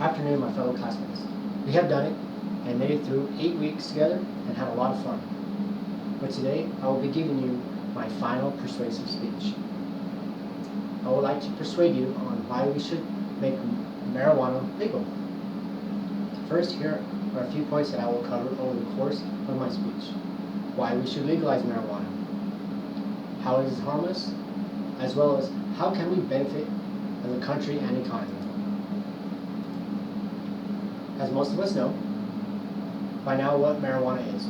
afternoon, my fellow classmates. We have done it and made it through 8 weeks together and had a lot of fun. But today, I will be giving you my final persuasive speech. I would like to persuade you on why we should make marijuana legal. First, here are a few points that I will cover over the course of my speech. Why we should legalize marijuana, how it is harmless, as well as how can we benefit as a country and economy. As most of us know by now what marijuana is.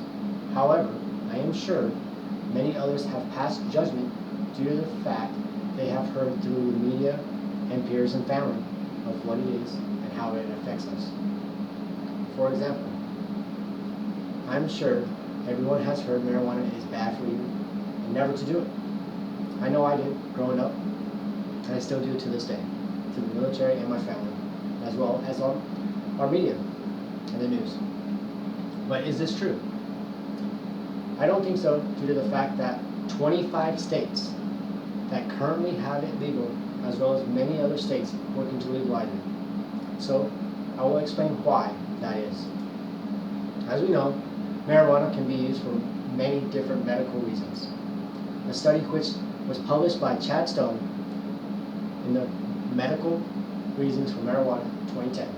However, I am sure many others have passed judgment due to the fact they have heard through the media and peers and family of what it is and how it affects us. For example, I'm sure everyone has heard marijuana is bad for you and never to do it. I know I did growing up, and I still do to this day, through the military and my family, as well as our media and the news. But is this true? I don't think so, due to the fact that 25 states that currently have it legal, as well as many other states working to legalize it. So I will explain why that is. As we know, marijuana can be used for many different medical reasons. A study which was published by Chad Stone in the Medical Reasons for Marijuana 2010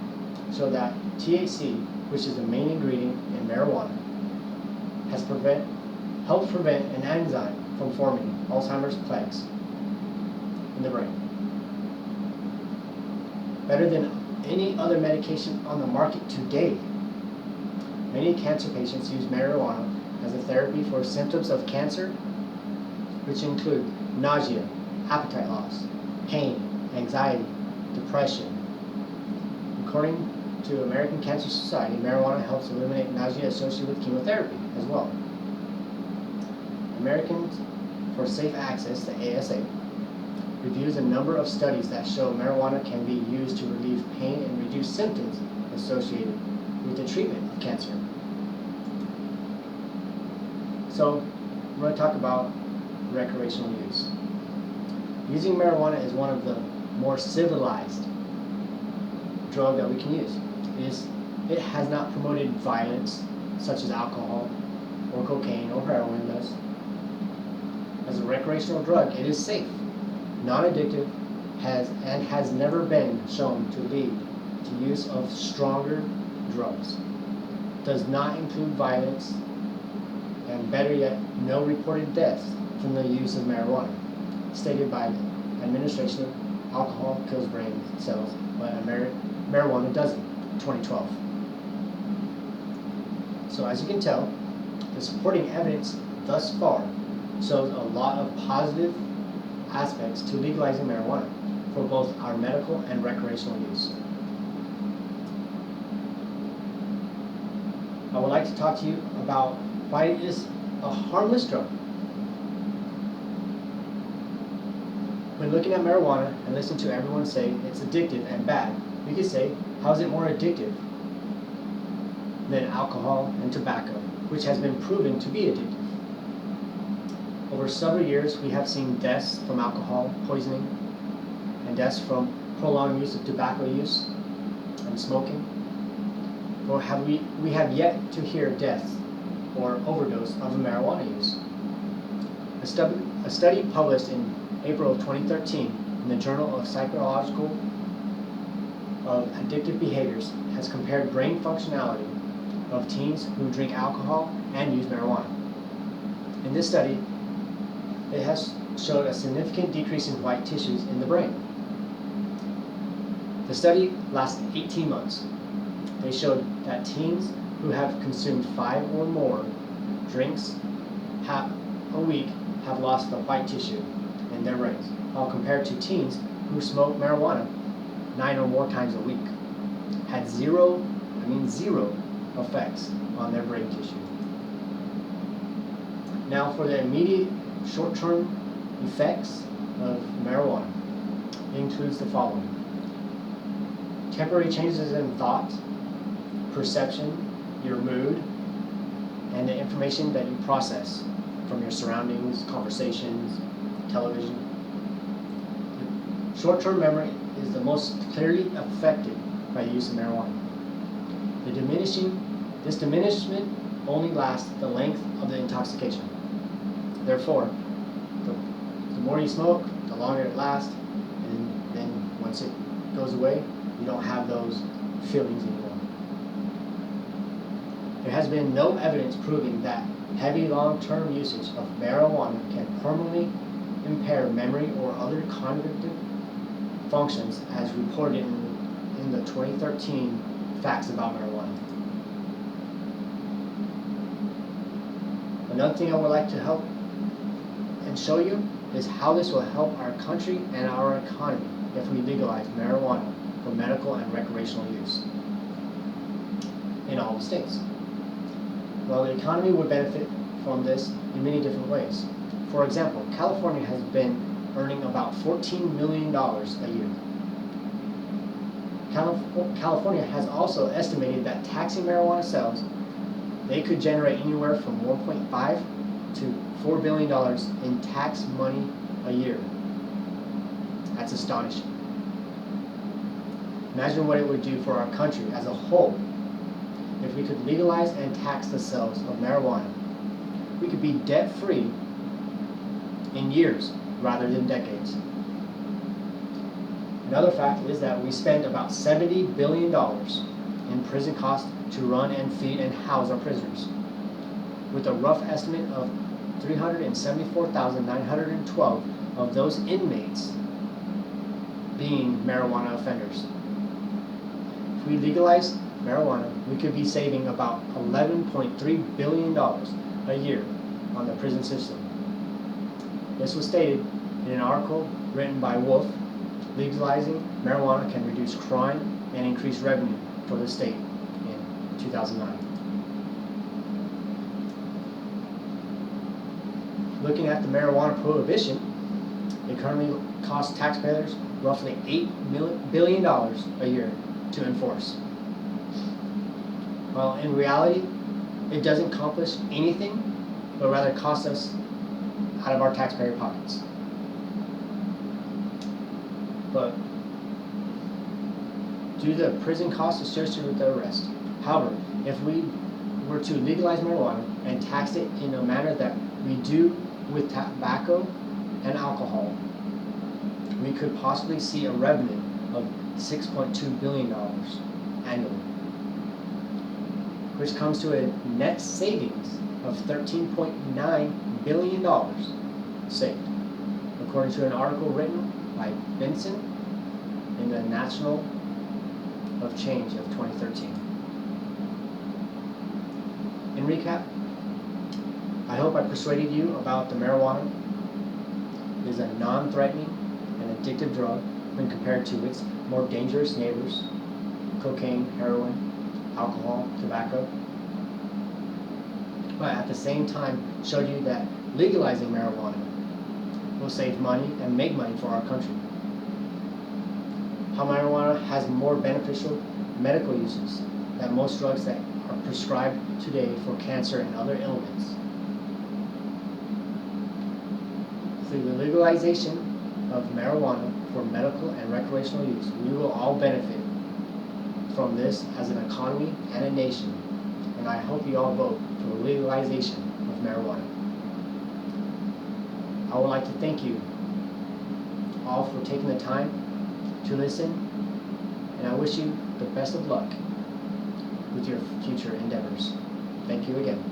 showed that THC, which is the main ingredient in marijuana, helps prevent an enzyme from forming Alzheimer's plaques in the brain. Better than any other medication on the market today. Many cancer patients use marijuana as a therapy for symptoms of cancer, which include nausea, appetite loss, pain, anxiety, depression. According to American Cancer Society, marijuana helps eliminate nausea associated with chemotherapy as well. Americans for Safe Access, the ASA, reviews a number of studies that show marijuana can be used to relieve pain and reduce symptoms associated with the treatment of cancer. So, we're going to talk about recreational use. Using marijuana is one of the more civilized drugs that we can use. It has not promoted violence, such as alcohol, or cocaine, or heroin does. As a recreational drug, it is safe, non-addictive, has never been shown to lead to use of stronger drugs. Does not include violence, and better yet, no reported deaths from the use of marijuana, stated by the Administration of Alcohol Kills Brain Cells, but marijuana doesn't, 2012. So as you can tell, the supporting evidence thus far shows a lot of positive aspects to legalizing marijuana for both our medical and recreational use. I would like to talk to you about why it is a harmless drug. When looking at marijuana and listening to everyone say it's addictive and bad, we could say, how is it more addictive than alcohol and tobacco, which has been proven to be addictive? Over several years, we have seen deaths from alcohol poisoning and deaths from prolonged use of tobacco use and smoking. Or we have yet to hear deaths or overdose of marijuana use. A study published in April of 2013 in the Journal of Psychological of Addictive Behaviors has compared brain functionality of teens who drink alcohol and use marijuana. In this study, it has showed a significant decrease in white tissues in the brain. The study lasted 18 months. They showed that teens who have consumed 5 or more drinks a week have lost the white tissue in their brains, while compared to teens who smoke marijuana 9 or more times a week, had zero effects on their brain tissue. Now for the immediate short-term effects of marijuana, it includes the following: temporary changes in thought, perception, your mood, and the information that you process from your surroundings, conversations, television. Short-term memory is the most clearly affected by the use of marijuana. This diminishment only lasts the length of the intoxication. Therefore, the more you smoke, the longer it lasts, and then once it goes away, you don't have those feelings anymore. There has been no evidence proving that heavy long-term usage of marijuana can permanently impair memory or other cognitive functions as reported in the 2013 Facts About Marijuana. Another thing I would like to help and show you is how this will help our country and our economy if we legalize marijuana for medical and recreational use in all the states. Well, the economy would benefit from this in many different ways. For example, California has been earning about $14 million a year. California has also estimated that taxing marijuana sales, they could generate anywhere from $1.5 to $4 billion in tax money a year. That's astonishing. Imagine what it would do for our country as a whole if we could legalize and tax the sales of marijuana. We could be debt-free in years rather than decades. Another fact is that we spend about $70 billion in prison costs to run and feed and house our prisoners, with a rough estimate of 374,912 of those inmates being marijuana offenders. If we legalize marijuana, we could be saving about $11.3 billion a year on the prison system. This was stated in an article written by Wolf. Legalizing marijuana can reduce crime and increase revenue for the state in 2009. Looking at the marijuana prohibition, it currently costs taxpayers roughly $8 billion a year to enforce. Well, in reality, it doesn't accomplish anything, but rather costs us out of our taxpayer pockets. But due to the prison costs associated with the arrest. However, if we were to legalize marijuana and tax it in a manner that we do with tobacco and alcohol, we could possibly see a revenue of $6.2 billion annually, which comes to a net savings of $13.9 billion saved, according to an article written by Benson in the National of Change of 2013. In recap, I hope I persuaded you about the marijuana. It is a non-threatening and addictive drug when compared to its more dangerous neighbors, cocaine, heroin, alcohol, tobacco. But at the same time, showed you that legalizing marijuana will save money and make money for our country. How marijuana has more beneficial medical uses than most drugs that are prescribed today for cancer and other ailments. Through the legalization of marijuana for medical and recreational use, we will all benefit from this as an economy and a nation, and I hope you all vote for the legalization of marijuana. I would like to thank you all for taking the time to listen, and I wish you the best of luck with your future endeavors. Thank you again.